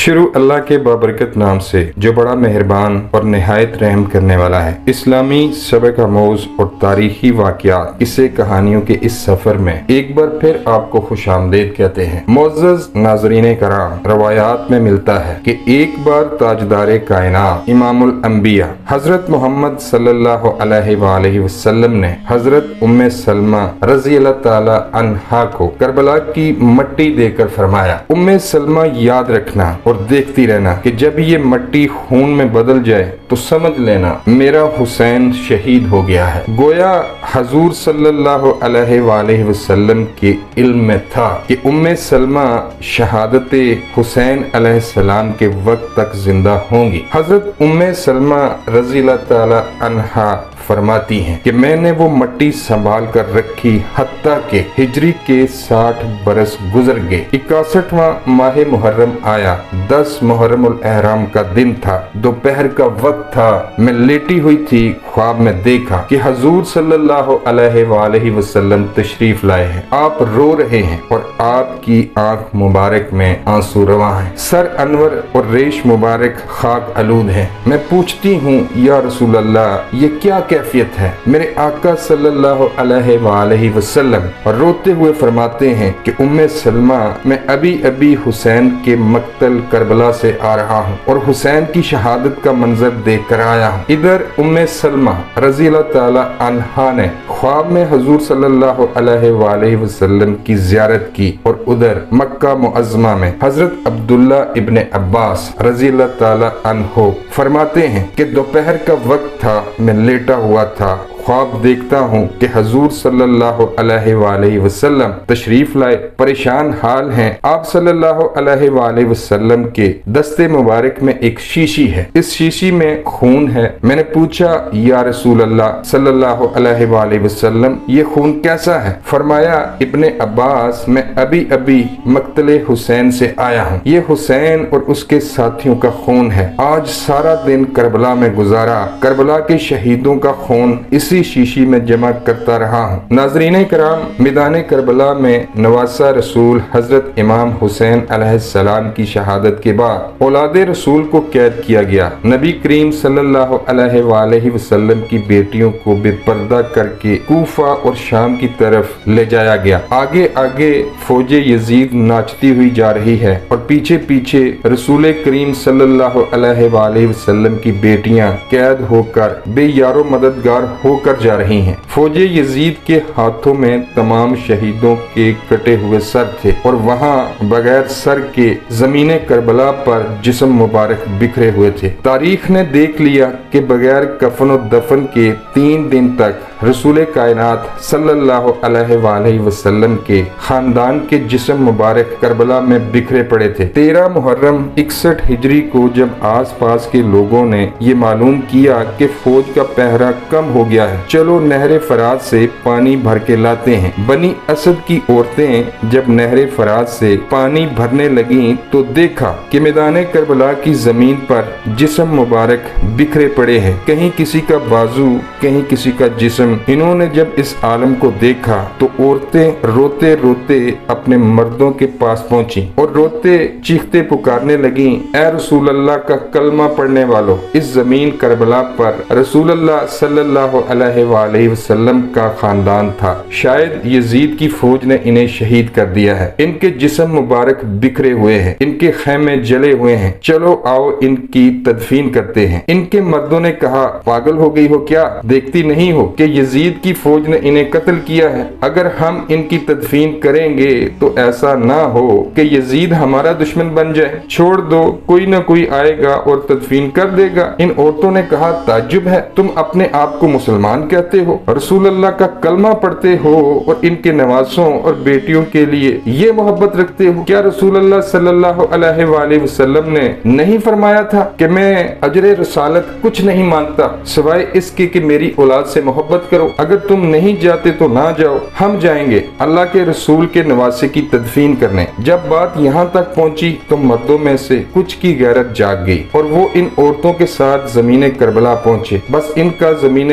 شروع اللہ کے بابرکت نام سے جو بڑا مہربان اور نہایت رحم کرنے والا ہے۔ اسلامی سبق آموز اور تاریخی واقعات قصے کہانیوں کے اس سفر میں ایک بار پھر آپ کو خوش آمدید کہتے ہیں۔ معزز ناظرین کرام، روایات میں ملتا ہے کہ ایک بار تاجدار کائنات امام الانبیاء حضرت محمد صلی اللہ علیہ وآلہ وسلم نے حضرت ام سلمہ رضی اللہ تعالی عنہا کو کربلا کی مٹی دے کر فرمایا، ام سلمہ یاد رکھنا اور دیکھتی رہنا کہ جب یہ مٹی خون میں بدل جائے تو سمجھ لینا میرا حسین شہید ہو گیا ہے۔ گویا حضور صلی اللہ علیہ وآلہ وسلم کے علم میں تھا کہ ام سلمہ شہادت حسین علیہ السلام کے وقت تک زندہ ہوں گی۔ حضرت ام سلمہ رضی اللہ تعالی عنہا فرماتی ہیں کہ میں نے وہ مٹی سنبھال کر رکھی حتیٰ کہ ہجری کے 60 برس گزر گئے۔ 61واں ماہ محرم آیا، 10 محرم الاحرام کا دن تھا، دوپہر کا وقت تھا۔ میں لیٹی ہوئی تھی، خواب میں دیکھا کہ حضور صلی اللہ علیہ وآلہ وسلم تشریف لائے ہیں۔ آپ رو رہے ہیں اور آپ کی آنکھ مبارک میں آنسو رواں ہیں، سر انور اور ریش مبارک خاک آلود ہیں۔ میں پوچھتی ہوں یا رسول اللہ یہ کیا کیفیت ہے؟ میرے آقا صلی اللہ علیہ وآلہ وسلم روتے ہوئے فرماتے ہیں کہ ام سلمہ میں ابھی حسین کے مقتل کربلا سے آ رہا ہوں اور حسین کی شہادت کا منظر دیکھ کر آیا ہوں۔ ادھر ام سلمہ رضی اللہ تعالی عنہا نے خواب میں حضور صلی اللہ علیہ وآلہ وسلم کی زیارت کی اور ادھر مکہ معظمہ میں حضرت عبداللہ ابن عباس رضی اللہ تعالی عنہ فرماتے ہیں کہ دوپہر کا وقت تھا، میں لیٹا ہوا تھا، خواب دیکھتا ہوں کہ حضور صلی اللہ علیہ وآلہ وسلم تشریف لائے، پریشان حال ہیں۔ آپ صلی اللہ علیہ وآلہ وسلم کے دستے مبارک میں ایک شیشی ہے، اس شیشی میں خون ہے۔ میں نے پوچھا یا رسول اللہ صلی اللہ علیہ وآلہ وسلم یہ خون کیسا ہے؟ فرمایا ابن عباس میں ابھی مقتل حسین سے آیا ہوں، یہ حسین اور اس کے ساتھیوں کا خون ہے۔ آج سارا دن کربلا میں گزارا، کربلا کے شہیدوں کا خون اسی شیشی میں جمع کرتا رہا ہوں۔ ناظرین کرام، میدان کربلا میں نواسہ رسول حضرت امام حسین علیہ السلام کی شہادت کے بعد اولاد رسول کو قید کیا گیا۔ نبی کریم صلی اللہ علیہ وآلہ وسلم کی بیٹیوں کو بے پردہ کر کے کوفہ اور شام کی طرف لے جایا گیا۔ آگے فوج یزید ناچتی ہوئی جا رہی ہے اور پیچھے رسول کریم صلی اللہ علیہ وآلہ وسلم کی بیٹیاں قید ہو کر بے یار و مددگار ہو کر جا رہی ہیں۔ فوج یزید کے ہاتھوں میں تمام شہیدوں کے کٹے ہوئے سر تھے اور وہاں بغیر سر کے زمین کربلا پر جسم مبارک بکھرے ہوئے تھے۔ تاریخ نے دیکھ لیا کہ بغیر کفن و دفن کے 3 دن تک رسول کائنات صلی اللہ علیہ وآلہ وسلم کے خاندان کے جسم مبارک کربلا میں بکھرے پڑے تھے۔ 13 محرم 61 ہجری کو جب آس پاس کے لوگوں نے یہ معلوم کیا کہ فوج کا پہرا کم ہو گیا ہے، چلو نہر فرات سے پانی بھر کے لاتے ہیں۔ بنی اسد کی عورتیں جب نہر فرات سے پانی بھرنے لگیں تو دیکھا کہ میدان کربلا کی زمین پر جسم مبارک بکھرے پڑے ہیں، کہیں کسی کا بازو، کہیں کسی کا جسم۔ انہوں نے جب اس عالم کو دیکھا تو عورتیں روتے روتے اپنے مردوں کے پاس پہنچی اور روتے چیختے پکارنے لگیں، اے رسول اللہ کا کلمہ پڑھنے والو، اس زمین کربلا پر رسول اللہ صلی اللہ علیہ وآلہ وسلم کا خاندان تھا، شاید یزید کی فوج نے انہیں شہید کر دیا ہے، ان کے جسم مبارک بکھرے ہوئے ہیں، ان کے خیمے جلے ہوئے ہیں، چلو آؤ ان کی تدفین کرتے ہیں۔ ان کے مردوں نے کہا، پاگل ہو گئی ہو کیا؟ دیکھتی نہیں ہو کہ یزید کی فوج نے انہیں قتل کیا ہے؟ اگر ہم ان کی تدفین کریں گے تو ایسا نہ ہو کہ یزید ہمارا دشمن بن جائے، چھوڑ دو، کوئی نہ کوئی آئے گا اور تدفین کر دے گا۔ ان عورتوں نے کہا، تعجب ہے، تم اپنے آپ کو مسلمان کہتے ہو، رسول اللہ کا کلمہ پڑھتے ہو اور ان کے نواسوں اور بیٹیوں کے لیے یہ محبت رکھتے ہو، کیا رسول اللہ صلی اللہ علیہ وآلہ وسلم نے نہیں فرمایا تھا کہ میں اجر رسالت کچھ نہیں مانگتا سوائے اس کے کہ میری اولاد سے محبت کرو؟ اگر تم نہیں جاتے تو نہ جاؤ، ہم جائیں گے اللہ کے رسول کے نواسے کی تدفین کرنے۔ جب بات یہاں تک پہنچی تو مردوں میں سے کچھ کی غیرت جاگ گئی اور وہ ان عورتوں کے ساتھ زمین کربلا پہنچے۔ بس ان کا زمین